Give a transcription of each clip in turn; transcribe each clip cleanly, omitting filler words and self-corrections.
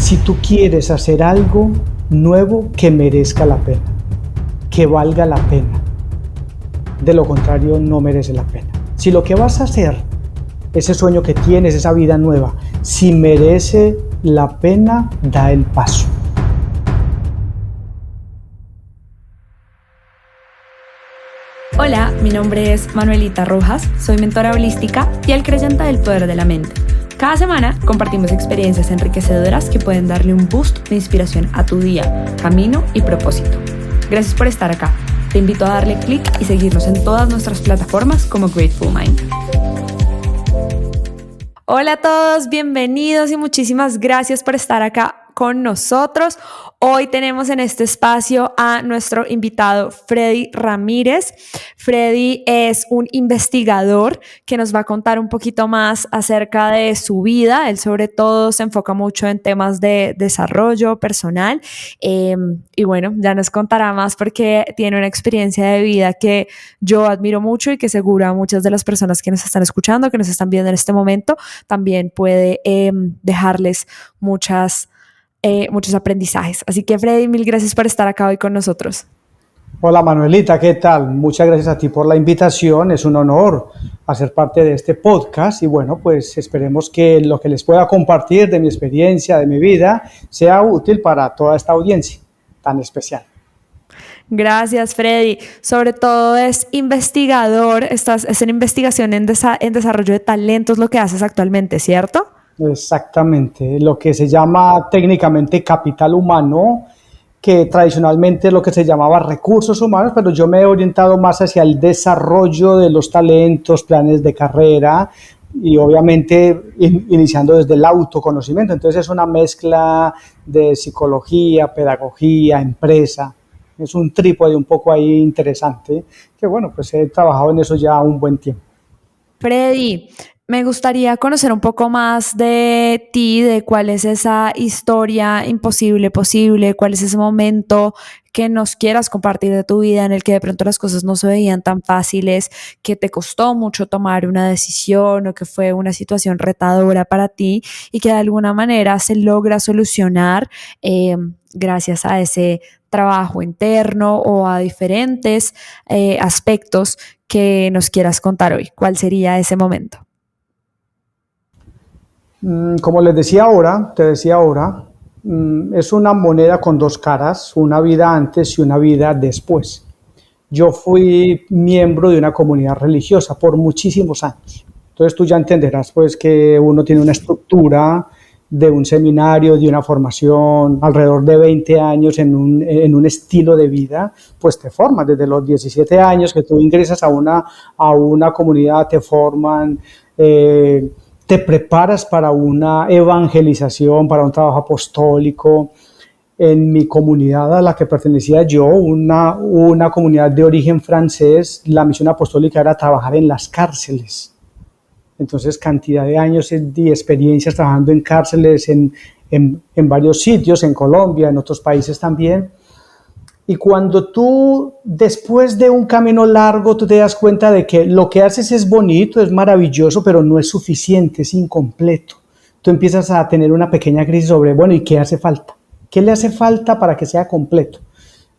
si tú quieres hacer algo nuevo que merezca la pena, que valga la pena. De lo contrario, no merece la pena. Si lo que vas a hacer, ese sueño que tienes, esa vida nueva, si merece la pena, da el paso. Hola, mi nombre es Manuelita Rojas, soy mentora holística y fiel creyente del poder de la mente. Cada semana compartimos experiencias enriquecedoras que pueden darle un boost de inspiración a tu día, camino y propósito. Gracias por estar acá. Te invito a darle clic y seguirnos en todas nuestras plataformas como Grateful Mind. Hola a todos, bienvenidos y muchísimas gracias por estar acá con nosotros. Hoy tenemos en este espacio a nuestro invitado Freddy Ramírez. Freddy es un investigador que nos va a contar un poquito más acerca de su vida. Él sobre todo se enfoca mucho en temas de desarrollo personal y bueno, ya nos contará más porque tiene una experiencia de vida que yo admiro mucho y que seguro a muchas de las personas que nos están escuchando, que nos están viendo en este momento, también puede dejarles muchos aprendizajes. Así que Freddy, mil gracias por estar acá hoy con nosotros. Hola Manuelita, ¿qué tal? Muchas gracias a ti por la invitación, es un honor hacer parte de este podcast y bueno, pues esperemos que lo que les pueda compartir de mi experiencia, de mi vida, sea útil para toda esta audiencia tan especial. Gracias, Freddy. Sobre todo es investigador, es en investigación en desarrollo de talentos lo que haces actualmente, ¿cierto? Exactamente, lo que se llama técnicamente capital humano, que tradicionalmente es lo que se llamaba recursos humanos, pero yo me he orientado más hacia el desarrollo de los talentos, planes de carrera y obviamente iniciando desde el autoconocimiento. Entonces es una mezcla de psicología, pedagogía, empresa. Es un trípode un poco ahí interesante, que bueno, pues he trabajado en eso ya un buen tiempo. Freddy, me gustaría conocer un poco más de ti, de cuál es esa historia imposible, posible, cuál es ese momento que nos quieras compartir de tu vida en el que de pronto las cosas no se veían tan fáciles, que te costó mucho tomar una decisión o que fue una situación retadora para ti y que de alguna manera se logra solucionar gracias a ese trabajo interno o a diferentes aspectos que nos quieras contar hoy. ¿Cuál sería ese momento? Como te decía ahora, es una moneda con dos caras, una vida antes y una vida después. Yo fui miembro de una comunidad religiosa por muchísimos años. Entonces tú ya entenderás pues que uno tiene una estructura de un seminario, de una formación, alrededor de 20 años en un estilo de vida, pues te forman desde los 17 años que tú ingresas a una comunidad, te forman, te preparas para una evangelización, para un trabajo apostólico. En mi comunidad a la que pertenecía yo, una comunidad de origen francés, la misión apostólica era trabajar en las cárceles. Entonces, cantidad de años de experiencias trabajando en cárceles en varios sitios, en Colombia, en otros países también. Y cuando tú, después de un camino largo, tú te das cuenta de que lo que haces es bonito, es maravilloso, pero no es suficiente, es incompleto. Tú empiezas a tener una pequeña crisis sobre, bueno, ¿y qué hace falta? ¿Qué le hace falta para que sea completo?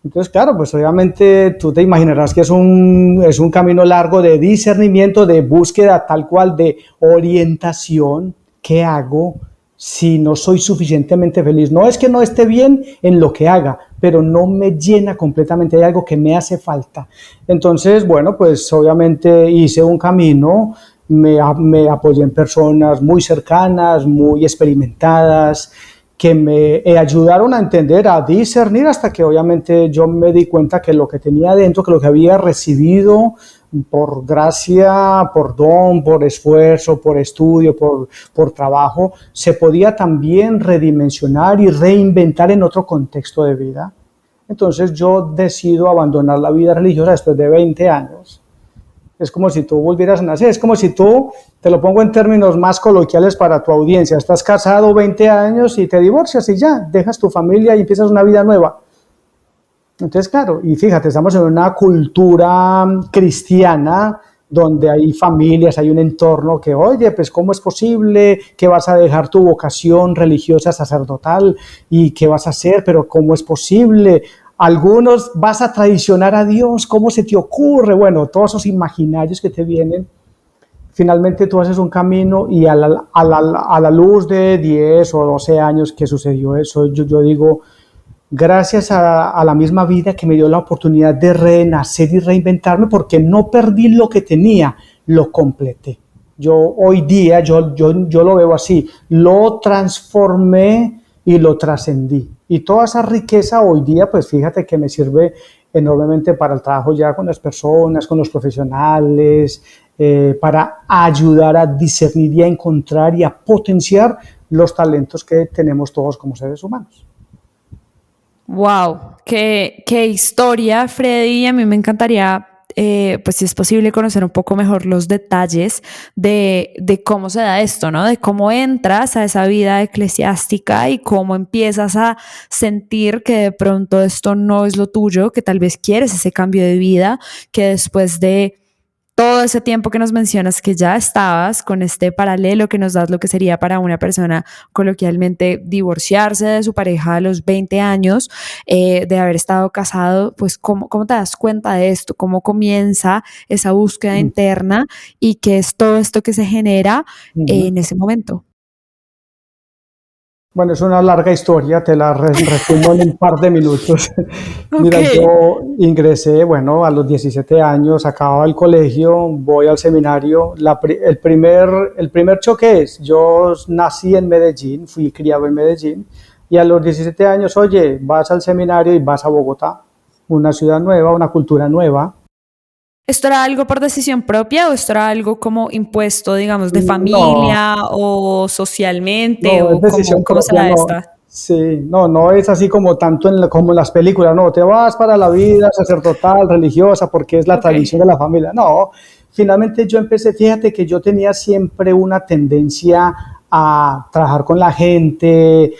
Entonces, claro, pues obviamente tú te imaginarás que es un camino largo de discernimiento, de búsqueda tal cual, de orientación. ¿Qué hago si no soy suficientemente feliz? No es que no esté bien en lo que haga, pero no me llena completamente, hay algo que me hace falta. Entonces, bueno, pues obviamente hice un camino, me apoyé en personas muy cercanas, muy experimentadas, que me ayudaron a entender, a discernir, hasta que obviamente yo me di cuenta que lo que tenía dentro, que lo que había recibido por gracia, por don, por esfuerzo, por estudio, por trabajo, se podía también redimensionar y reinventar en otro contexto de vida. Entonces yo decido abandonar la vida religiosa después de 20 años. Es como si tú volvieras a nacer, es como si tú, te lo pongo en términos más coloquiales para tu audiencia, estás casado 20 años y te divorcias y ya, dejas tu familia y empiezas una vida nueva. Entonces, claro, y fíjate, estamos en una cultura cristiana donde hay familias, hay un entorno que, oye, pues ¿cómo es posible que vas a dejar tu vocación religiosa sacerdotal y qué vas a hacer? Pero ¿cómo es posible? Algunos vas a traicionar a Dios, ¿cómo se te ocurre? Bueno, todos esos imaginarios que te vienen. Finalmente tú haces un camino y a la luz de 10 o 12 años que sucedió eso, yo digo, gracias a la misma vida que me dio la oportunidad de renacer y reinventarme, porque no perdí lo que tenía, lo completé. Yo hoy día, yo lo veo así, lo transformé y lo trascendí. Y toda esa riqueza hoy día, pues fíjate que me sirve enormemente para el trabajo ya con las personas, con los profesionales, para ayudar a discernir y a encontrar y a potenciar los talentos que tenemos todos como seres humanos. Wow, qué historia, Freddy. A mí me encantaría, pues si es posible, conocer un poco mejor los detalles de cómo se da esto, ¿no? De cómo entras a esa vida eclesiástica y cómo empiezas a sentir que de pronto esto no es lo tuyo, que tal vez quieres ese cambio de vida, que después de todo ese tiempo que nos mencionas que ya estabas con este paralelo que nos das lo que sería para una persona coloquialmente divorciarse de su pareja a los 20 años, de haber estado casado, pues ¿cómo te das cuenta de esto? ¿Cómo comienza esa búsqueda interna y qué es todo esto que se genera en ese momento? Bueno, es una larga historia, te la resumo en un par de minutos. Mira, Okay. yo ingresé, bueno, a los 17 años, acababa el colegio, voy al seminario. El primer choque es, yo nací en Medellín, fui criado en Medellín, y a los 17 años, oye, vas al seminario y vas a Bogotá, una ciudad nueva, una cultura nueva. ¿Esto era algo por decisión propia o esto era algo como impuesto, digamos, de No, familia o socialmente no, es o decisión cómo se propia, da no. esta? Sí, no es así como tanto como en las películas, no, te vas para la vida sacerdotal, religiosa, porque es la Ok. tradición de la familia. No, finalmente yo empecé, fíjate que yo tenía siempre una tendencia a trabajar con la gente,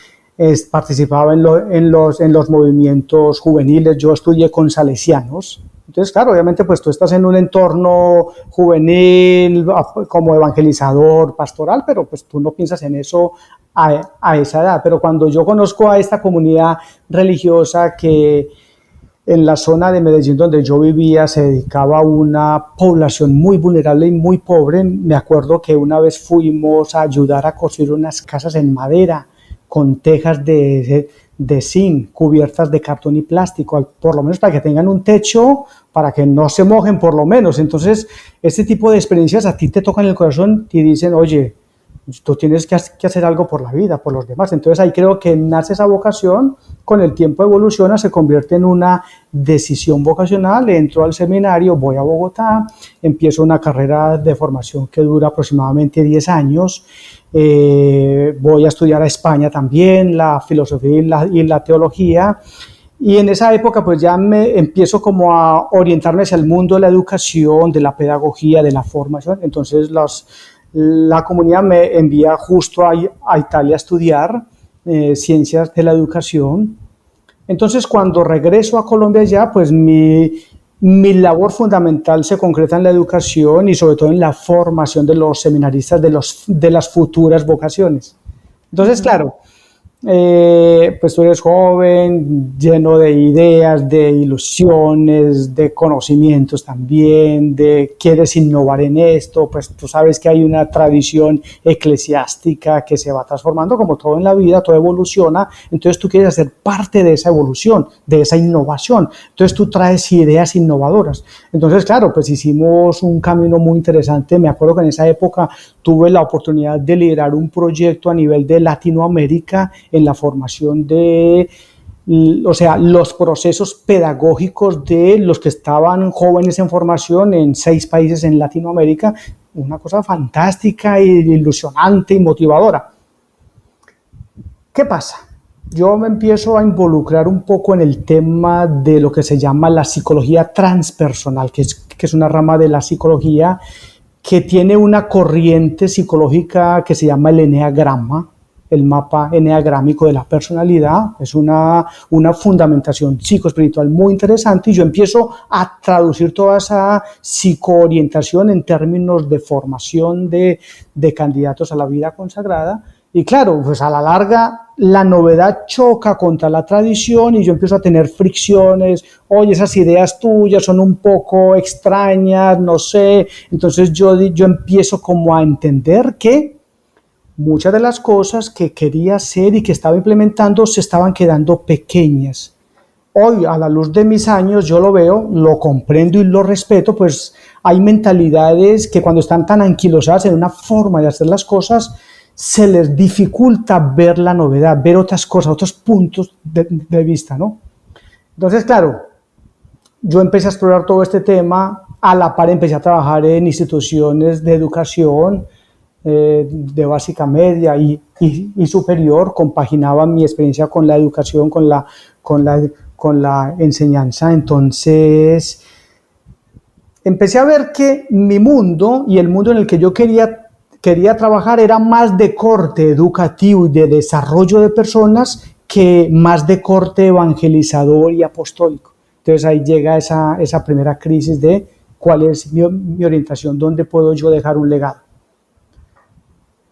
participaba en los movimientos juveniles, yo estudié con salesianos. Entonces, claro, obviamente, pues tú estás en un entorno juvenil, como evangelizador, pastoral, pero pues tú no piensas en eso a esa edad. Pero cuando yo conozco a esta comunidad religiosa que en la zona de Medellín donde yo vivía se dedicaba a una población muy vulnerable y muy pobre, me acuerdo que una vez fuimos a ayudar a construir unas casas en madera con tejas de zinc cubiertas de cartón y plástico, por lo menos para que tengan un techo, para que no se mojen por lo menos. Entonces, este tipo de experiencias a ti te tocan el corazón y dicen, oye, tú tienes que hacer algo por la vida, por los demás. Entonces ahí creo que nace esa vocación, con el tiempo evoluciona, se convierte en una decisión vocacional, entro al seminario, voy a Bogotá, empiezo una carrera de formación que dura aproximadamente 10 años, voy a estudiar a España también, la filosofía y la teología, y en esa época pues ya me empiezo como a orientarme hacia el mundo de la educación, de la pedagogía, de la formación. Entonces la comunidad me envía justo a Italia a estudiar ciencias de la educación. Entonces cuando regreso a Colombia ya, pues mi labor fundamental se concreta en la educación y sobre todo en la formación de los seminaristas de las futuras vocaciones. Entonces, claro, pues tú eres joven, lleno de ideas, de ilusiones, de conocimientos también, de quieres innovar en esto, pues tú sabes que hay una tradición eclesiástica que se va transformando, como todo en la vida, todo evoluciona, entonces tú quieres hacer parte de esa evolución, de esa innovación, entonces tú traes ideas innovadoras. Entonces, claro, pues hicimos un camino muy interesante. Me acuerdo que en esa época tuve la oportunidad de liderar un proyecto a nivel de Latinoamérica en la formación de, o sea, los procesos pedagógicos de los que estaban jóvenes en formación en 6 países en Latinoamérica, una cosa fantástica, ilusionante y motivadora. ¿Qué pasa? Yo me empiezo a involucrar un poco en el tema de lo que se llama la psicología transpersonal, que es una rama de la psicología que tiene una corriente psicológica que se llama el eneagrama, el mapa eneagrámico de la personalidad. Es una fundamentación psicoespiritual muy interesante y yo empiezo a traducir toda esa psicoorientación en términos de formación de candidatos a la vida consagrada. Y claro, pues a la larga la novedad choca contra la tradición y yo empiezo a tener fricciones. Oye, esas ideas tuyas son un poco extrañas, no sé. Entonces yo empiezo como a entender que muchas de las cosas que quería hacer y que estaba implementando se estaban quedando pequeñas. Hoy, a la luz de mis años, yo lo veo, lo comprendo y lo respeto, pues hay mentalidades que cuando están tan anquilosadas en una forma de hacer las cosas, se les dificulta ver la novedad, ver otras cosas, otros puntos de vista, ¿no? Entonces, claro, yo empecé a explorar todo este tema, a la par empecé a trabajar en instituciones de educación, de básica media y superior, compaginaba mi experiencia con la educación, con la enseñanza. Entonces, empecé a ver que mi mundo y el mundo en el que yo quería trabajar era más de corte educativo y de desarrollo de personas que más de corte evangelizador y apostólico. Entonces ahí llega esa primera crisis de cuál es mi orientación, dónde puedo yo dejar un legado.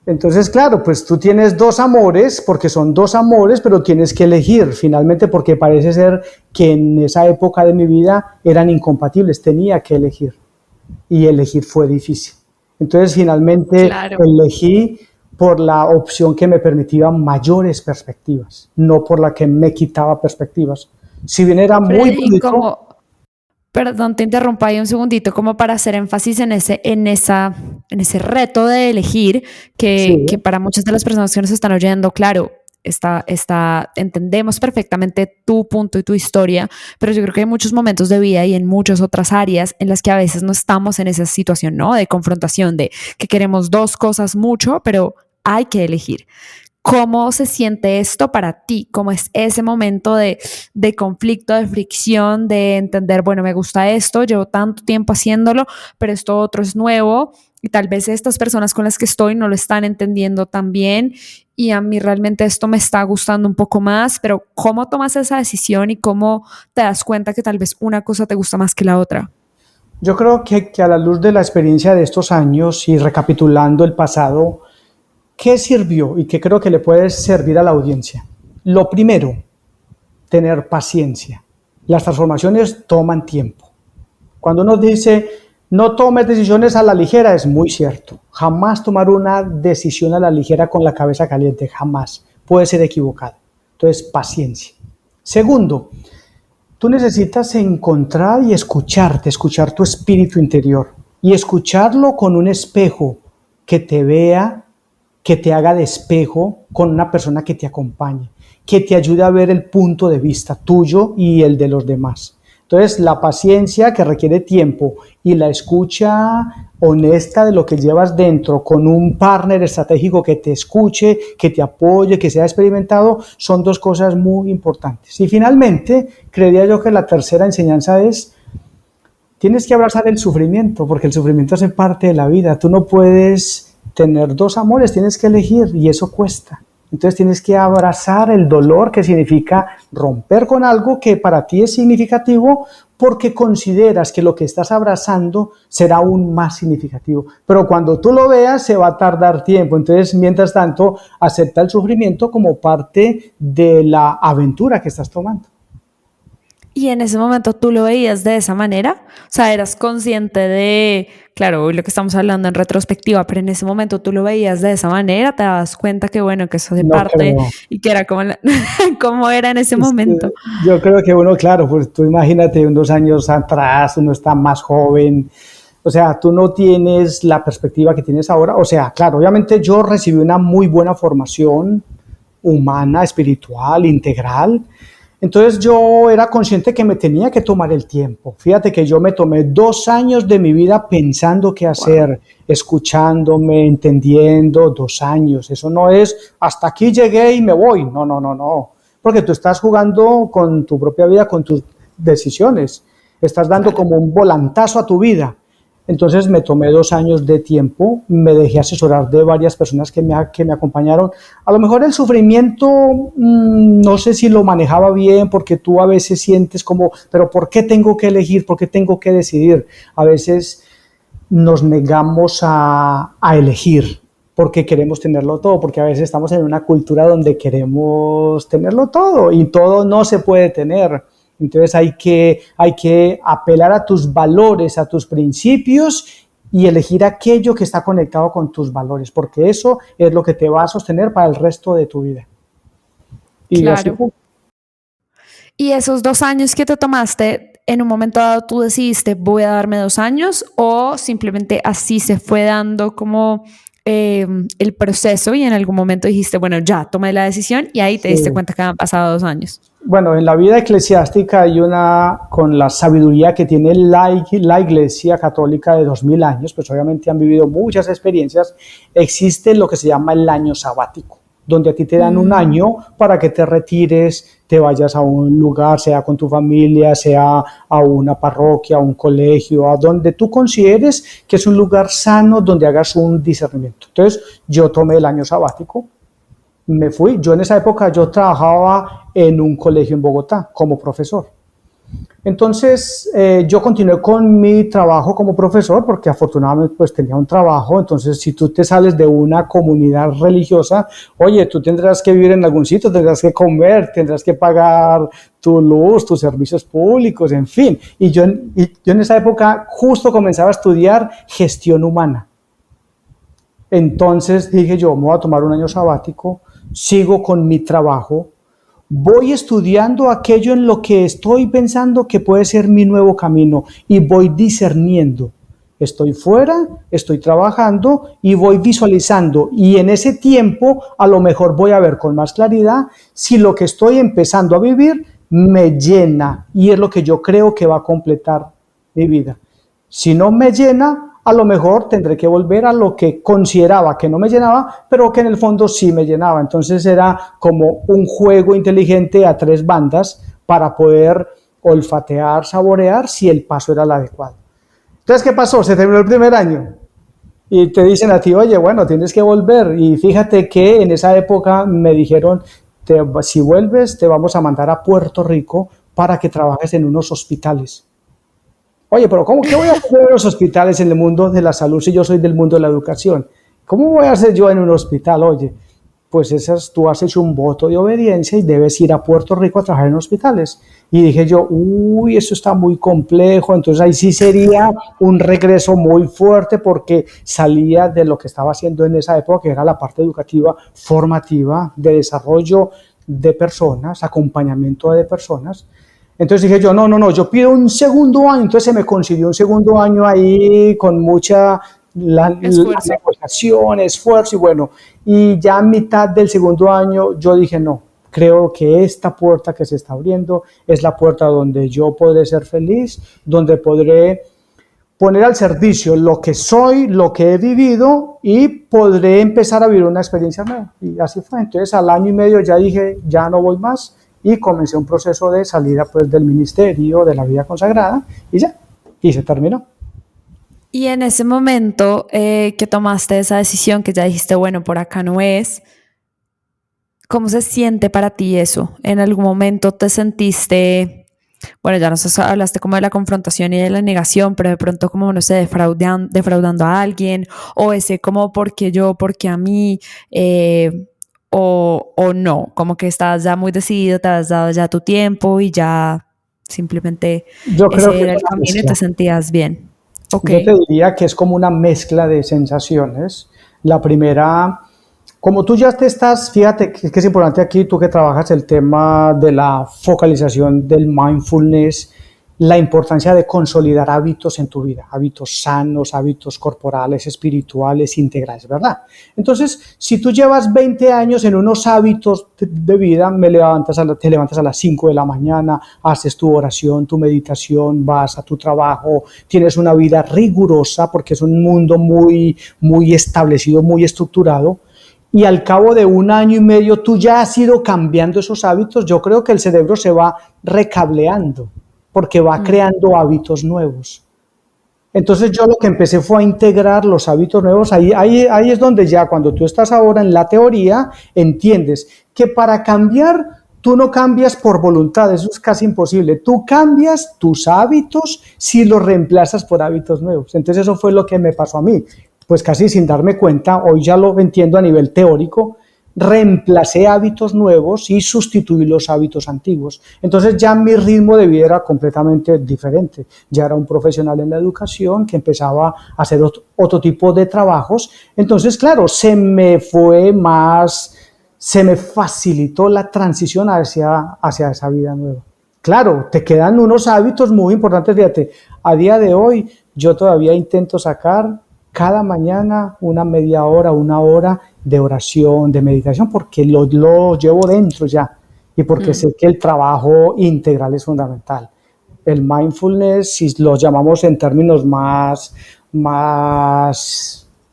Entonces, claro, pues tú tienes dos amores, porque son dos amores, pero tienes que elegir finalmente, porque parece ser que en esa época de mi vida eran incompatibles, tenía que elegir y elegir fue difícil. Entonces finalmente elegí por la opción que me permitía mayores perspectivas, no por la que me quitaba perspectivas. Si bien era muy bonito. Perdón, te interrumpo ahí un segundito, como para hacer énfasis en ese reto de elegir, que para muchas de las personas que nos están oyendo, claro, entendemos perfectamente tu punto y tu historia, pero yo creo que hay muchos momentos de vida y en muchas otras áreas en las que a veces no estamos en esa situación, ¿no? De confrontación, de que queremos dos cosas mucho, pero hay que elegir. ¿Cómo se siente esto para ti? ¿Cómo es ese momento de conflicto, de fricción, de entender, bueno, me gusta esto, llevo tanto tiempo haciéndolo, pero esto otro es nuevo y tal vez estas personas con las que estoy no lo están entendiendo tan bien y a mí realmente esto me está gustando un poco más, pero ¿cómo tomas esa decisión y cómo te das cuenta que tal vez una cosa te gusta más que la otra? Yo creo que a la luz de la experiencia de estos años y recapitulando el pasado, ¿qué sirvió y qué creo que le puede servir a la audiencia? Lo primero, tener paciencia. Las transformaciones toman tiempo. Cuando uno dice, no tomes decisiones a la ligera, es muy cierto. Jamás tomar una decisión a la ligera con la cabeza caliente, jamás. Puede ser equivocado. Entonces, paciencia. Segundo, tú necesitas encontrar y escucharte, escuchar tu espíritu interior y escucharlo con un espejo que te vea, que te haga de espejo con una persona que te acompañe, que te ayude a ver el punto de vista tuyo y el de los demás. Entonces, la paciencia que requiere tiempo y la escucha honesta de lo que llevas dentro con un partner estratégico que te escuche, que te apoye, que sea experimentado, son dos cosas muy importantes. Y finalmente, creería yo que la tercera enseñanza es: tienes que abrazar el sufrimiento, porque el sufrimiento hace parte de la vida. Tú no puedes tener dos amores, tienes que elegir y eso cuesta. Entonces tienes que abrazar el dolor, que significa romper con algo que para ti es significativo porque consideras que lo que estás abrazando será aún más significativo. Pero cuando tú lo veas se va a tardar tiempo. Entonces, mientras tanto, acepta el sufrimiento como parte de la aventura que estás tomando. Y en ese momento tú lo veías de esa manera, o sea, eras consciente de, claro, hoy lo que estamos hablando en retrospectiva, pero en ese momento tú lo veías de esa manera, te dabas cuenta que bueno, que eso de parte y que era como, como era en ese momento. Yo creo que uno, claro, pues tú imagínate unos años atrás, uno está más joven, o sea, tú no tienes la perspectiva que tienes ahora, o sea, claro, obviamente yo recibí una muy buena formación humana, espiritual, integral. Entonces yo era consciente que me tenía que tomar el tiempo. Fíjate que yo me tomé 2 años de mi vida pensando qué hacer, escuchándome, entendiendo, 2 años. Eso no es hasta aquí llegué y me voy. No. Porque tú estás jugando con tu propia vida, con tus decisiones. Estás dando como un volantazo a tu vida. Entonces me tomé 2 años de tiempo, me dejé asesorar de varias personas que me acompañaron. A lo mejor el sufrimiento, no sé si lo manejaba bien, porque tú a veces sientes como, pero ¿por qué tengo que elegir? ¿Por qué tengo que decidir? A veces nos negamos a elegir porque queremos tenerlo todo, porque a veces estamos en una cultura donde queremos tenerlo todo y todo no se puede tener. Entonces hay que apelar a tus valores, a tus principios y elegir aquello que está conectado con tus valores, porque eso es lo que te va a sostener para el resto de tu vida. Y así Claro. fue. ¿Y esos 2 años que te tomaste, en un momento dado tú decidiste voy a darme 2 años o simplemente así se fue dando como el proceso y en algún momento dijiste, bueno, ya tomé la decisión y ahí te Sí. diste cuenta que habían pasado 2 años? Bueno, en la vida eclesiástica hay con la sabiduría que tiene la Iglesia Católica de 2000 años, pues obviamente han vivido muchas experiencias, existe lo que se llama el año sabático, donde a ti te dan un año para que te retires, te vayas a un lugar, sea con tu familia, sea a una parroquia, a un colegio, a donde tú consideres que es un lugar sano donde hagas un discernimiento. Entonces, yo tomé el año sabático, me fui. Yo en esa época yo trabajaba en un colegio en Bogotá como profesor. Entonces yo continué con mi trabajo como profesor porque afortunadamente pues tenía un trabajo. Entonces si tú te sales de una comunidad religiosa, oye, tú tendrás que vivir en algún sitio, tendrás que comer, tendrás que pagar tu luz, tus servicios públicos, en fin. Y yo en esa época justo comenzaba a estudiar gestión humana. Entonces dije yo, me voy a tomar un año sabático, sigo con mi trabajo, voy estudiando aquello en lo que estoy pensando que puede ser mi nuevo camino y voy discerniendo. Estoy fuera, estoy trabajando y voy visualizando, y en ese tiempo a lo mejor voy a ver con más claridad si lo que estoy empezando a vivir me llena y es lo que yo creo que va a completar mi vida. Si no me llena, a lo mejor tendré que volver a lo que consideraba que no me llenaba, pero que en el fondo sí me llenaba. Entonces era como un juego inteligente a 3 bandas para poder olfatear, saborear si el paso era el adecuado. Entonces, ¿qué pasó? Se terminó el primer año y te dicen a ti, oye, bueno, tienes que volver. Y fíjate que en esa época me dijeron, si vuelves, te vamos a mandar a Puerto Rico para que trabajes en unos hospitales. Oye, pero ¿qué voy a hacer en los hospitales en el mundo de la salud si yo soy del mundo de la educación? ¿Cómo voy a hacer yo en un hospital? Oye, pues tú has hecho un voto de obediencia y debes ir a Puerto Rico a trabajar en hospitales. Y dije yo, uy, eso está muy complejo, entonces ahí sí sería un regreso muy fuerte porque salía de lo que estaba haciendo en esa época, que era la parte educativa, formativa, de desarrollo de personas, acompañamiento de personas. Entonces dije yo, no, yo pido un segundo año. Entonces se me consiguió un segundo año ahí con mucha la negociación, esfuerzo y bueno, y ya a mitad del segundo año yo dije no, creo que esta puerta que se está abriendo es la puerta donde yo podré ser feliz, donde podré poner al servicio lo que soy, lo que he vivido y podré empezar a vivir una experiencia nueva. Y así fue. Entonces al año y medio ya dije, ya no voy más. Y comencé un proceso de salida pues del ministerio, de la vida consagrada, y ya, y se terminó. Y en ese momento que tomaste esa decisión, que ya dijiste, bueno, por acá no es, ¿cómo se siente para ti eso? ¿En algún momento te sentiste, bueno, ya nos hablaste como de la confrontación y de la negación, pero de pronto como, no sé, defraudando a alguien, o ese como, ¿por qué yo, por qué a mí? O no, como que estás ya muy decidido, te has dado ya tu tiempo y ya simplemente Yo creo ese que era es el una camino y mezcla. te sentías bien. Ok. Yo te diría que es como una mezcla de sensaciones. La primera, como tú ya te estás, fíjate que es importante aquí, tú que trabajas el tema de la focalización del mindfulness, la importancia de consolidar hábitos en tu vida, hábitos sanos, hábitos corporales, espirituales, integrales, ¿verdad? Entonces, si tú llevas 20 años en unos hábitos de vida, te levantas a las 5 de la mañana, haces tu oración, tu meditación, vas a tu trabajo, tienes una vida rigurosa porque es un mundo muy, muy establecido, muy estructurado, y al cabo de un año y medio tú ya has ido cambiando esos hábitos, yo creo que el cerebro se va recableando porque va creando hábitos nuevos. Entonces yo lo que empecé fue a integrar los hábitos nuevos. Ahí es donde ya cuando tú estás ahora en la teoría, entiendes que para cambiar, tú no cambias por voluntad, eso es casi imposible. Tú cambias tus hábitos si los reemplazas por hábitos nuevos. Entonces eso fue lo que me pasó a mí. Pues casi sin darme cuenta, hoy ya lo entiendo a nivel teórico, reemplacé hábitos nuevos y sustituí los hábitos antiguos. Entonces ya mi ritmo de vida era completamente diferente. Ya era un profesional en la educación que empezaba a hacer otro tipo de trabajos. Entonces, claro, se me facilitó la transición hacia esa vida nueva. Claro, te quedan unos hábitos muy importantes, fíjate, a día de hoy yo todavía intento sacar cada mañana una media hora, una hora de oración, de meditación, porque lo llevo dentro ya y porque sé que el trabajo integral es fundamental. El mindfulness, si lo llamamos en términos más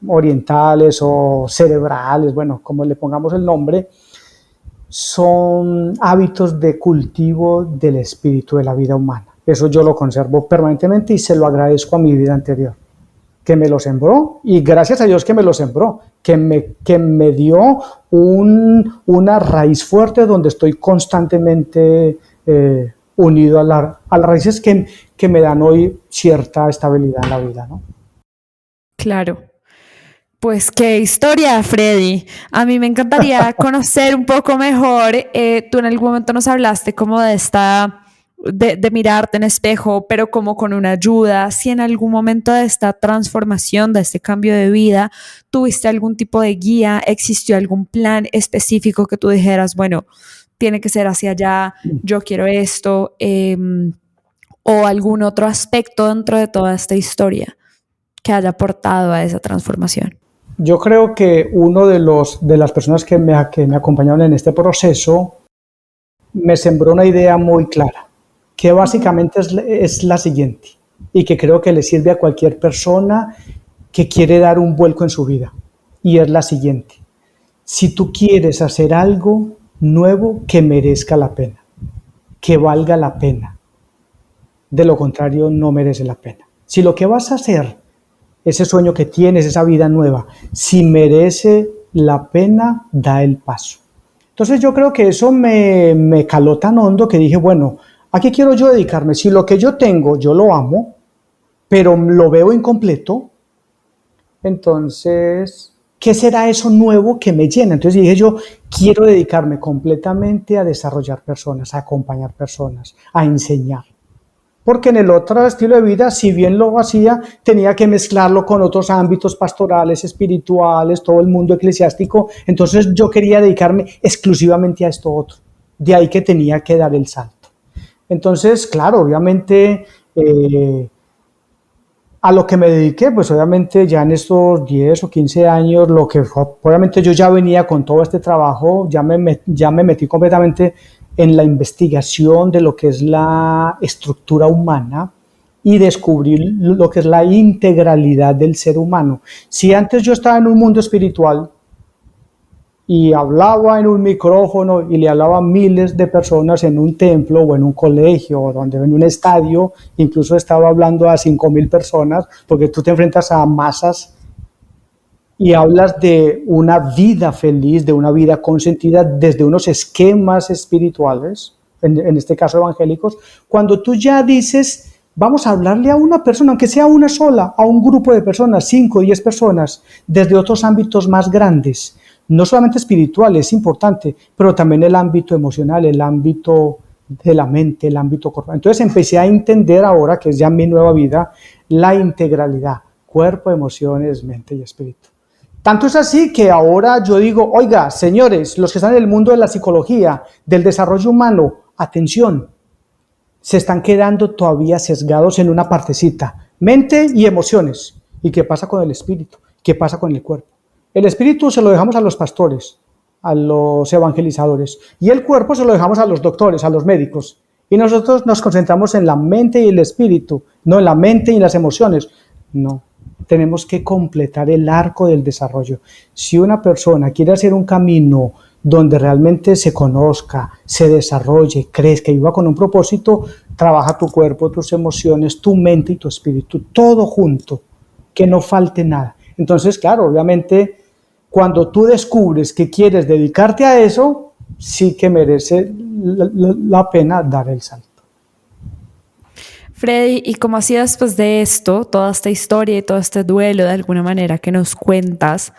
orientales o cerebrales, bueno, como le pongamos el nombre, son hábitos de cultivo del espíritu de la vida humana. Eso yo lo conservo permanentemente y se lo agradezco a mi vida anterior, que me lo sembró, y gracias a Dios que me lo sembró, que me dio una raíz fuerte donde estoy constantemente unido a las raíces que me dan hoy cierta estabilidad en la vida, ¿no? Claro. Pues qué historia, Freddy. A mí me encantaría conocer un poco mejor. Tú en algún momento nos hablaste como de mirarte en espejo, pero como con una ayuda. Si en algún momento de esta transformación, de este cambio de vida, tuviste algún tipo de guía, existió algún plan específico que tú dijeras, bueno, tiene que ser hacia allá, yo quiero esto, o algún otro aspecto dentro de toda esta historia que haya aportado a esa transformación. Yo creo que uno de las personas que me acompañaron en este proceso me sembró una idea muy clara, que básicamente es la siguiente, y que creo que le sirve a cualquier persona que quiere dar un vuelco en su vida, y es la siguiente: si tú quieres hacer algo nuevo que merezca la pena, que valga la pena, de lo contrario no merece la pena. Si lo que vas a hacer, ese sueño que tienes, esa vida nueva, si merece la pena, da el paso. Entonces yo creo que eso me caló tan hondo que dije, bueno, ¿a qué quiero yo dedicarme? Si lo que yo tengo, yo lo amo, pero lo veo incompleto, entonces, ¿qué será eso nuevo que me llena? Entonces dije yo, quiero dedicarme completamente a desarrollar personas, a acompañar personas, a enseñar. Porque en el otro estilo de vida, si bien lo hacía, tenía que mezclarlo con otros ámbitos pastorales, espirituales, todo el mundo eclesiástico. Entonces yo quería dedicarme exclusivamente a esto otro. De ahí que tenía que dar el salto. Entonces, claro, obviamente, a lo que me dediqué, pues obviamente ya en estos 10 o 15 años, obviamente yo ya venía con todo este trabajo, ya me metí completamente en la investigación de lo que es la estructura humana y descubrir lo que es la integralidad del ser humano. Si antes yo estaba en un mundo espiritual y hablaba en un micrófono y le hablaba a miles de personas en un templo o en un colegio o en un estadio, incluso estaba hablando a 5,000 personas, porque tú te enfrentas a masas y hablas de una vida feliz, de una vida consentida desde unos esquemas espirituales, en este caso evangélicos. Cuando tú ya dices, vamos a hablarle a una persona, aunque sea una sola, a un grupo de personas, 5 o 10 personas, desde otros ámbitos más grandes, no solamente espiritual, es importante, pero también el ámbito emocional, el ámbito de la mente, el ámbito corporal. Entonces empecé a entender ahora, que es ya mi nueva vida, la integralidad, cuerpo, emociones, mente y espíritu. Tanto es así que ahora yo digo, oiga, señores, los que están en el mundo de la psicología, del desarrollo humano, atención, se están quedando todavía sesgados en una partecita, mente y emociones. ¿Y qué pasa con el espíritu? ¿Qué pasa con el cuerpo? El espíritu se lo dejamos a los pastores, a los evangelizadores, y el cuerpo se lo dejamos a los doctores, a los médicos. Y nosotros nos concentramos en la mente y el espíritu, no en la mente y las emociones. No, tenemos que completar el arco del desarrollo. Si una persona quiere hacer un camino donde realmente se conozca, se desarrolle, crezca y viva con un propósito, trabaja tu cuerpo, tus emociones, tu mente y tu espíritu, todo junto, que no falte nada. Entonces, claro, obviamente, cuando tú descubres que quieres dedicarte a eso, sí que merece la pena dar el salto. Freddy, ¿y cómo ha sido después de esto, toda esta historia y todo este duelo de alguna manera que nos cuentas?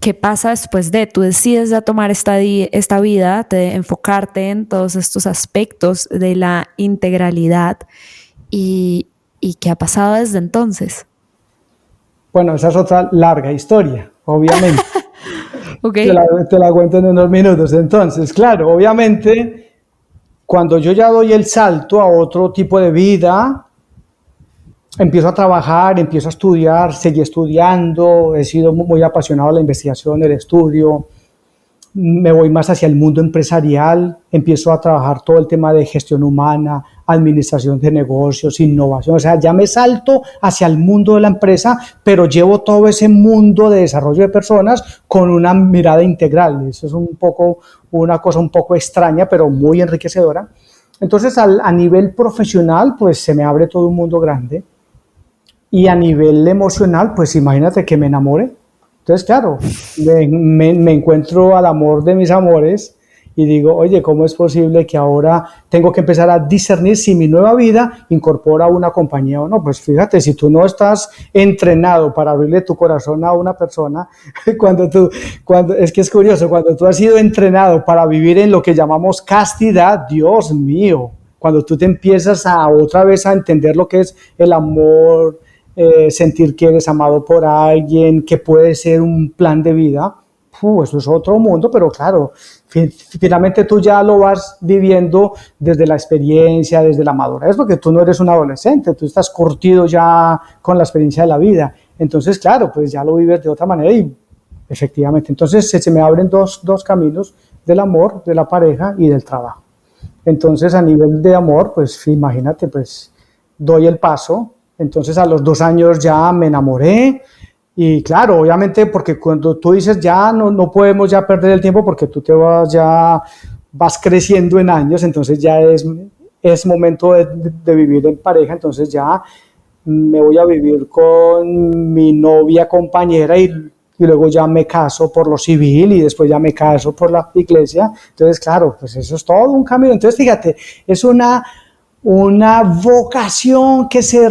¿Qué pasa después de? Tú decides ya tomar esta vida, de enfocarte en todos estos aspectos de la integralidad y ¿qué ha pasado desde entonces? Bueno, esa es otra larga historia, obviamente. Ok. Te la cuento en unos minutos. Entonces, claro, obviamente, cuando yo ya doy el salto a otro tipo de vida, empiezo a trabajar, empiezo a estudiar, seguí estudiando, he sido muy apasionado de la investigación, el estudio, me voy más hacia el mundo empresarial, empiezo a trabajar todo el tema de gestión humana, administración de negocios, innovación, o sea, ya me salto hacia el mundo de la empresa, pero llevo todo ese mundo de desarrollo de personas con una mirada integral. Eso es un poco, una cosa un poco extraña, pero muy enriquecedora. Entonces, a nivel profesional, pues se me abre todo un mundo grande. Y a nivel emocional, pues imagínate que me enamore. Entonces, claro, me encuentro al amor de mis amores y digo, oye, ¿cómo es posible que ahora tengo que empezar a discernir si mi nueva vida incorpora una compañía o no? Pues fíjate, si tú no estás entrenado para abrirle tu corazón a una persona, es que es curioso, cuando tú has sido entrenado para vivir en lo que llamamos castidad, Dios mío, cuando tú te empiezas a otra vez a entender lo que es el amor, sentir que eres amado por alguien, que puede ser un plan de vida, eso es otro mundo, pero claro, finalmente tú ya lo vas viviendo desde la experiencia, desde la madurez, porque tú no eres un adolescente, tú estás curtido ya con la experiencia de la vida, entonces claro, pues ya lo vives de otra manera y efectivamente, entonces se me abren dos caminos del amor, de la pareja y del trabajo. Entonces a nivel de amor, pues imagínate, pues doy el paso. Entonces a los 2 años ya me enamoré y claro, obviamente porque cuando tú dices ya no podemos ya perder el tiempo porque tú vas creciendo en años, entonces ya es momento de vivir en pareja, entonces ya me voy a vivir con mi novia compañera y luego ya me caso por lo civil y después ya me caso por la iglesia, entonces claro, pues eso es todo un camino, entonces fíjate, es una vocación que se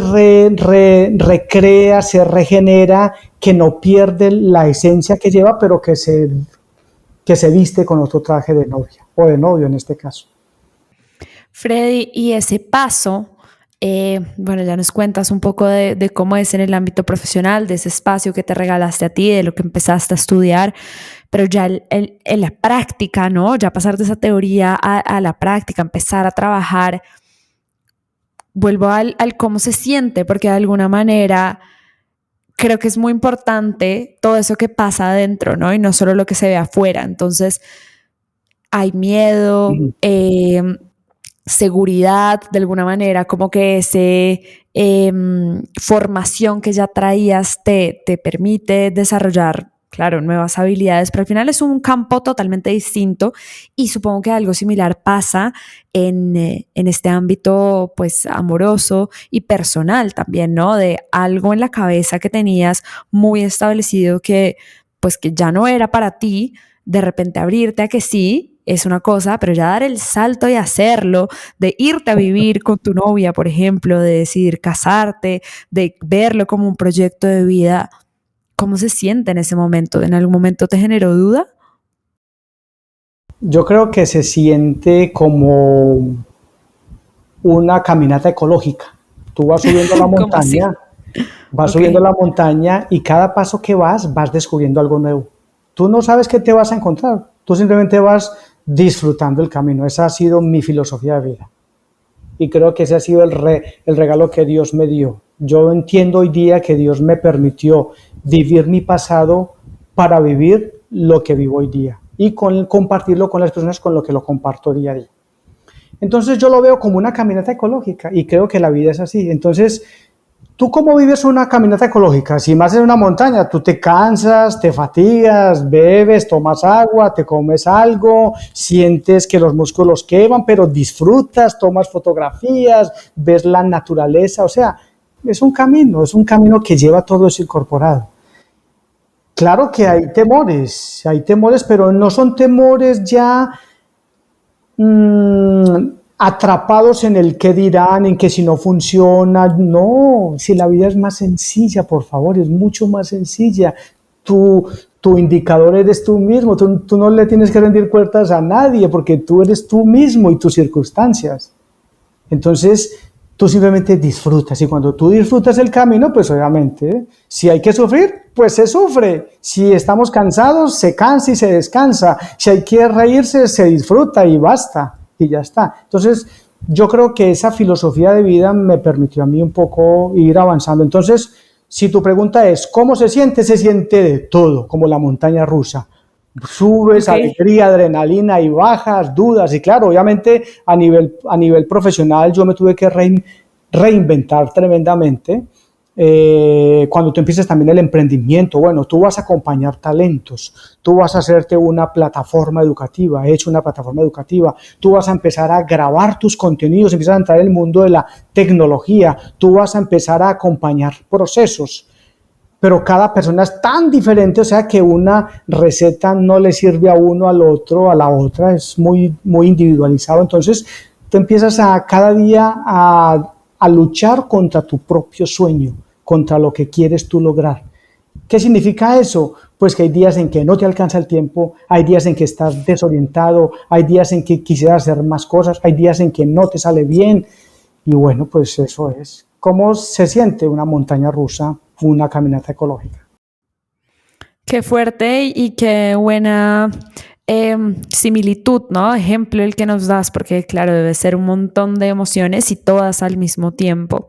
recrea, se regenera, que no pierde la esencia que lleva, pero que se viste con otro traje de novia, o de novio en este caso. Freddy, y ese paso, bueno, ya nos cuentas un poco de cómo es en el ámbito profesional, de ese espacio que te regalaste a ti, de lo que empezaste a estudiar, pero ya en la práctica, ¿no? Ya pasar de esa teoría a la práctica, empezar a trabajar. Vuelvo al cómo se siente, porque de alguna manera creo que es muy importante todo eso que pasa adentro, ¿no? Y no solo lo que se ve afuera. Entonces, hay miedo, seguridad, de alguna manera, como que ese formación que ya traías te permite desarrollar, claro, nuevas habilidades, pero al final es un campo totalmente distinto y supongo que algo similar pasa en este ámbito pues amoroso y personal también, ¿no? De algo en la cabeza que tenías muy establecido que pues que ya no era para ti, de repente abrirte a que sí, es una cosa, pero ya dar el salto y hacerlo, de irte a vivir con tu novia, por ejemplo, de decidir casarte, de verlo como un proyecto de vida, ¿cómo se siente en ese momento? ¿En algún momento te generó duda? Yo creo que se siente como una caminata ecológica. Tú vas subiendo la ¿Cómo así? montaña, vas Ok. subiendo la montaña y cada paso que vas descubriendo algo nuevo. Tú no sabes qué te vas a encontrar, tú simplemente vas disfrutando el camino. Esa ha sido mi filosofía de vida. Y creo que ese ha sido el regalo que Dios me dio. Yo entiendo hoy día que Dios me permitió vivir mi pasado para vivir lo que vivo hoy día y compartirlo con las personas con lo que lo comparto día a día. Entonces yo lo veo como una caminata ecológica y creo que la vida es así. Entonces ¿Tú cómo vives una caminata ecológica? Si más en una montaña, tú te cansas, te fatigas, bebes, tomas agua, te comes algo, sientes que los músculos queman, pero disfrutas, tomas fotografías, ves la naturaleza, o sea, es un camino que lleva todo eso incorporado. Claro que hay temores, pero no son temores ya atrapados en el qué dirán, en que si no funciona, no, si la vida es más sencilla, por favor, es mucho más sencilla. Tu, tu indicador eres tú mismo, tú no le tienes que rendir cuentas a nadie porque tú eres tú mismo y tus circunstancias. Entonces, tú simplemente disfrutas y cuando tú disfrutas el camino, pues obviamente, si hay que sufrir, pues se sufre. Si estamos cansados, se cansa y se descansa. Si hay que reírse, se disfruta y basta. Y ya está. Entonces, yo creo que esa filosofía de vida me permitió a mí un poco ir avanzando. Entonces, si tu pregunta es, ¿cómo se siente de todo, como la montaña rusa. Subes, Ok. alegría, adrenalina y bajas, dudas. Y claro, obviamente a nivel profesional yo me tuve que reinventar tremendamente. Cuando tú empiezas también el emprendimiento, bueno, tú vas a acompañar talentos, tú vas a hacerte una plataforma educativa, he hecho una plataforma educativa, tú vas a empezar a grabar tus contenidos, empiezas a entrar en el mundo de la tecnología, tú vas a empezar a acompañar procesos, pero cada persona es tan diferente, o sea que una receta no le sirve a uno, al otro, a la otra, es muy individualizado. Entonces, tú empiezas a cada día a luchar contra tu propio sueño, contra lo que quieres tú lograr. ¿Qué significa eso? Pues que hay días en que no te alcanza el tiempo, hay días en que estás desorientado, hay días en que quisieras hacer más cosas, hay días en que no te sale bien. Y bueno, pues eso es. ¿Cómo se siente una montaña rusa, una caminata ecológica? Qué fuerte y qué buena similitud, ¿no? Ejemplo el que nos das, porque claro, debe ser un montón de emociones y todas al mismo tiempo.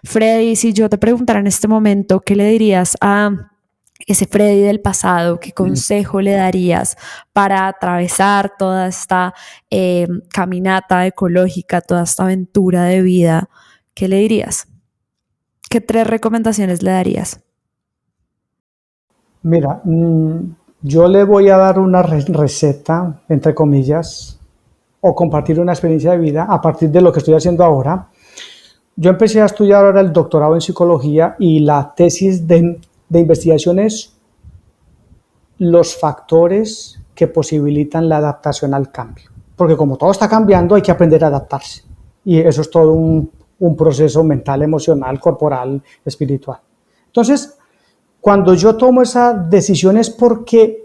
Freddy, si yo te preguntara en este momento, ¿qué le dirías a ese Freddy del pasado? ¿Qué consejo le darías para atravesar toda esta caminata ecológica, toda esta aventura de vida? ¿Qué le dirías? ¿Qué tres recomendaciones le darías? Mira, yo le voy a dar una receta, entre comillas, o compartir una experiencia de vida a partir de lo que estoy haciendo ahora. Yo empecé a estudiar ahora el doctorado en psicología y la tesis de investigación es los factores que posibilitan la adaptación al cambio. Porque como todo está cambiando, hay que aprender a adaptarse. Y eso es todo un proceso mental, emocional, corporal, espiritual. Entonces, cuando yo tomo esa decisión es porque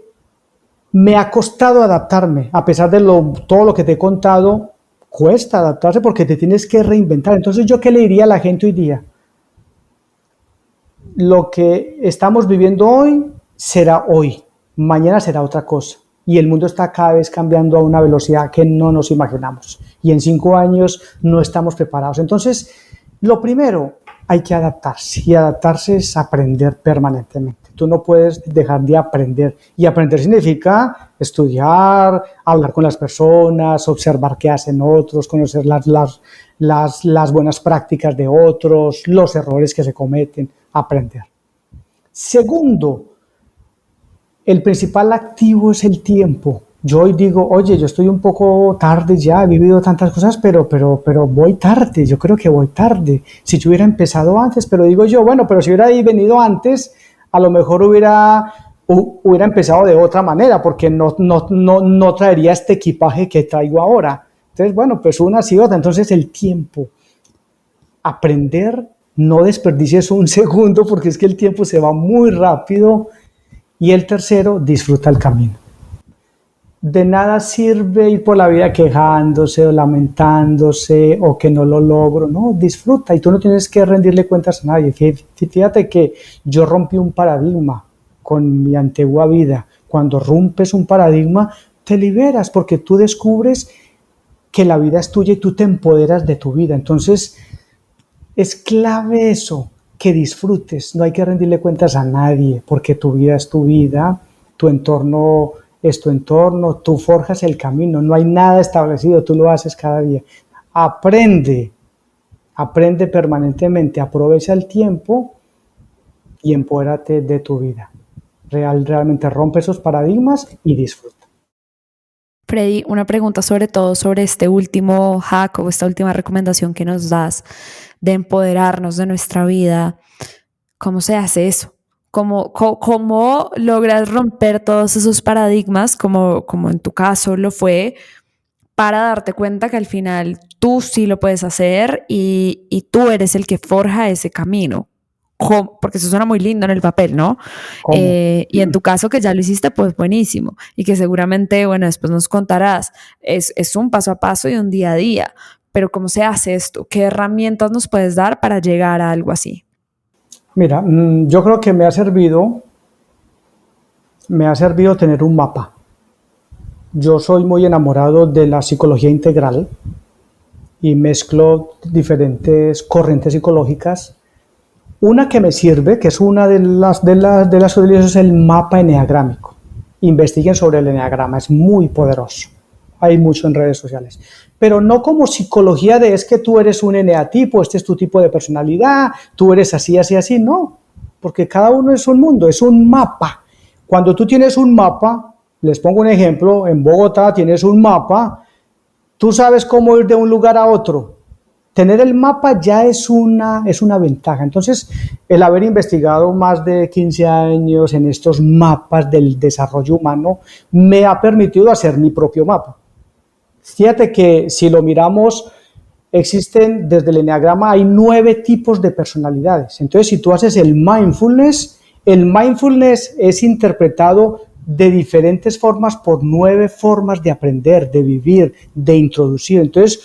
me ha costado adaptarme, a pesar de todo lo que te he contado, cuesta adaptarse porque te tienes que reinventar. Entonces, ¿yo qué le diría a la gente hoy día? Lo que estamos viviendo hoy será hoy, mañana será otra cosa. Y el mundo está cada vez cambiando a una velocidad que no nos imaginamos. Y en 5 años no estamos preparados. Entonces, lo primero, hay que adaptarse. Y adaptarse es aprender permanentemente. Tú no puedes dejar de aprender. Y aprender significa estudiar, hablar con las personas, observar qué hacen otros, conocer las buenas prácticas de otros, los errores que se cometen, aprender. Segundo, el principal activo es el tiempo. Yo hoy digo, oye, yo estoy un poco tarde ya, he vivido tantas cosas, pero voy tarde, yo creo que voy tarde. Si yo hubiera empezado antes, pero digo yo, bueno, pero si hubiera venido antes, a lo mejor hubiera empezado de otra manera, porque no traería este equipaje que traigo ahora. Entonces, bueno, pues una sí otra. Entonces, el tiempo. Aprender, no desperdicies un segundo, porque es que el tiempo se va muy rápido. Y el tercero, disfruta el camino. De nada sirve ir por la vida quejándose o lamentándose o que no lo logro. No, disfruta y tú no tienes que rendirle cuentas a nadie. Fíjate que yo rompí un paradigma con mi antigua vida. Cuando rompes un paradigma, te liberas porque tú descubres que la vida es tuya y tú te empoderas de tu vida. Entonces, es clave eso, que disfrutes. No hay que rendirle cuentas a nadie porque tu vida es tu vida, tu entorno es tu entorno, tú forjas el camino, no hay nada establecido, tú lo haces cada día. Aprende Aprende permanentemente, aprovecha el tiempo y empodérate de tu vida. Realmente rompe esos paradigmas y disfruta. Freddy, una pregunta sobre todo sobre este último hack o esta última recomendación que nos das de empoderarnos de nuestra vida. ¿Cómo se hace eso? ¿Cómo logras romper todos esos paradigmas, como en tu caso lo fue, para darte cuenta que al final tú sí lo puedes hacer y tú eres el que forja ese camino? Porque eso suena muy lindo en el papel, ¿no? ¿Cómo? Y en tu caso que ya lo hiciste, pues buenísimo. Y que seguramente, bueno, después nos contarás, es un paso a paso y un día a día. Pero ¿cómo se hace esto? ¿Qué herramientas nos puedes dar para llegar a algo así? Mira, yo creo que me ha servido tener un mapa. Yo soy muy enamorado de la psicología integral y mezclo diferentes corrientes psicológicas. Una que me sirve, que es una de las utilidades, es el mapa eneagrámico. Investiguen sobre el eneagrama, es muy poderoso. Hay mucho en redes sociales. Pero no como psicología de es que tú eres un eneatipo, este es tu tipo de personalidad, tú eres así, así, así. No, porque cada uno es un mundo, es un mapa. Cuando tú tienes un mapa, les pongo un ejemplo, en Bogotá tienes un mapa, tú sabes cómo ir de un lugar a otro. Tener el mapa ya es una ventaja. Entonces, el haber investigado más de 15 años en estos mapas del desarrollo humano me ha permitido hacer mi propio mapa. Fíjate que si lo miramos, existen desde el eneagrama, hay 9 tipos de personalidades. Entonces, si tú haces el mindfulness es interpretado de diferentes formas por 9 formas de aprender, de vivir, de introducir. Entonces,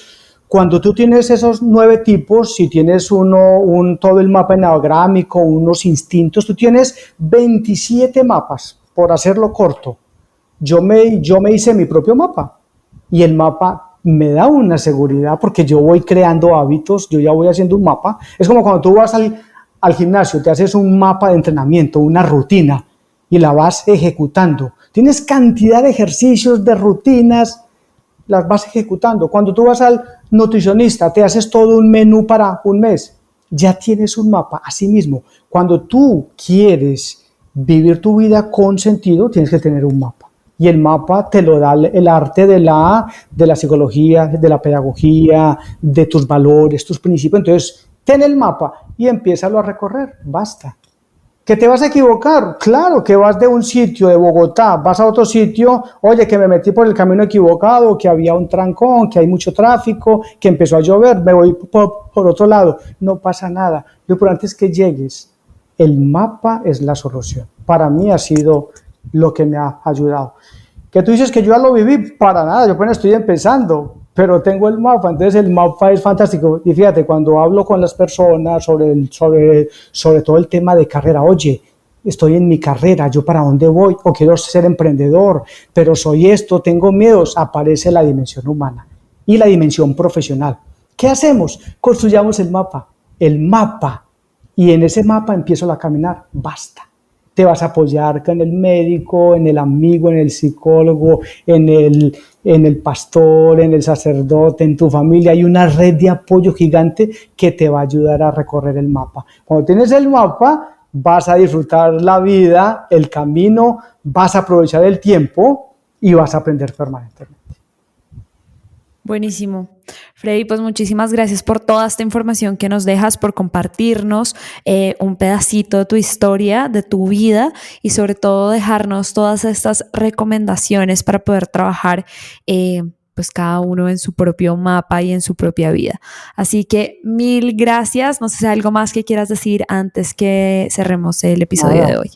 cuando tú tienes esos 9 tipos, si tienes todo el mapa eneagrámico, unos instintos, tú tienes 27 mapas, por hacerlo corto. Yo me hice mi propio mapa y el mapa me da una seguridad porque yo voy creando hábitos, yo ya voy haciendo un mapa. Es como cuando tú vas al gimnasio, te haces un mapa de entrenamiento, una rutina y la vas ejecutando. Tienes cantidad de ejercicios, de rutinas, las vas ejecutando. Cuando tú vas al nutricionista, te haces todo un menú para un mes, ya tienes un mapa. Asimismo, cuando tú quieres vivir tu vida con sentido, tienes que tener un mapa. Y el mapa te lo da el arte de la psicología, de la pedagogía, de tus valores, tus principios. Entonces, ten el mapa y empiézalo a recorrer. Basta. ¿Que te vas a equivocar? Claro, que vas de un sitio de Bogotá, vas a otro sitio, oye, que me metí por el camino equivocado, que había un trancón, que hay mucho tráfico, que empezó a llover, me voy por otro lado. No pasa nada. Lo importante es que llegues. El mapa es la solución. Para mí ha sido lo que me ha ayudado. Que tú dices que yo ya lo viví, para nada, yo apenas estoy empezando, pero tengo el mapa, entonces el mapa es fantástico. Y fíjate, cuando hablo con las personas sobre todo el tema de carrera, oye, estoy en mi carrera, ¿yo para dónde voy? O quiero ser emprendedor, pero soy esto, tengo miedos, aparece la dimensión humana y la dimensión profesional. ¿Qué hacemos? Construyamos el mapa, y en ese mapa empiezo a caminar, basta. Te vas a apoyar con el médico, en el amigo, en el psicólogo, en el pastor, en el sacerdote, en tu familia. Hay una red de apoyo gigante que te va a ayudar a recorrer el mapa. Cuando tienes el mapa, vas a disfrutar la vida, el camino, vas a aprovechar el tiempo y vas a aprender permanentemente. Buenísimo. Freddy, pues muchísimas gracias por toda esta información que nos dejas, por compartirnos un pedacito de tu historia, de tu vida y sobre todo dejarnos todas estas recomendaciones para poder trabajar pues cada uno en su propio mapa y en su propia vida. Así que 1000 gracias. No sé si hay algo más que quieras decir antes que cerremos el episodio de hoy.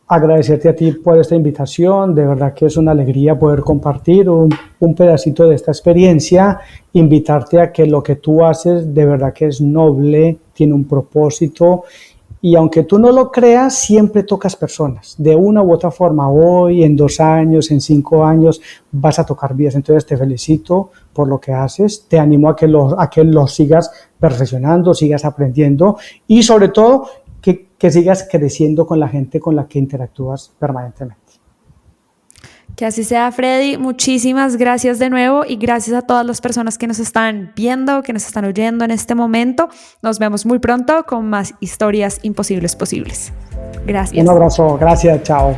Agradecerte a ti por esta invitación, de verdad que es una alegría poder compartir un pedacito de esta experiencia, invitarte a que lo que tú haces de verdad que es noble, tiene un propósito y aunque tú no lo creas, siempre tocas personas, de una u otra forma, hoy, en 2 años, en 5 años, vas a tocar vidas. Entonces te felicito por lo que haces, te animo a que lo sigas perfeccionando, sigas aprendiendo y sobre todo que sigas creciendo con la gente con la que interactúas permanentemente. Que así sea, Freddy. Muchísimas gracias de nuevo y gracias a todas las personas que nos están viendo, que nos están oyendo en este momento. Nos vemos muy pronto con más historias imposibles posibles. Gracias. Un abrazo, gracias, chao.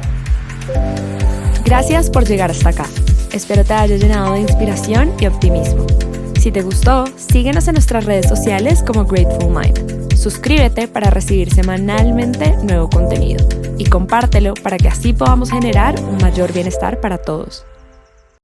Gracias por llegar hasta acá. Espero te haya llenado de inspiración y optimismo. Si te gustó, síguenos en nuestras redes sociales como Grateful Mind. Suscríbete para recibir semanalmente nuevo contenido y compártelo para que así podamos generar un mayor bienestar para todos.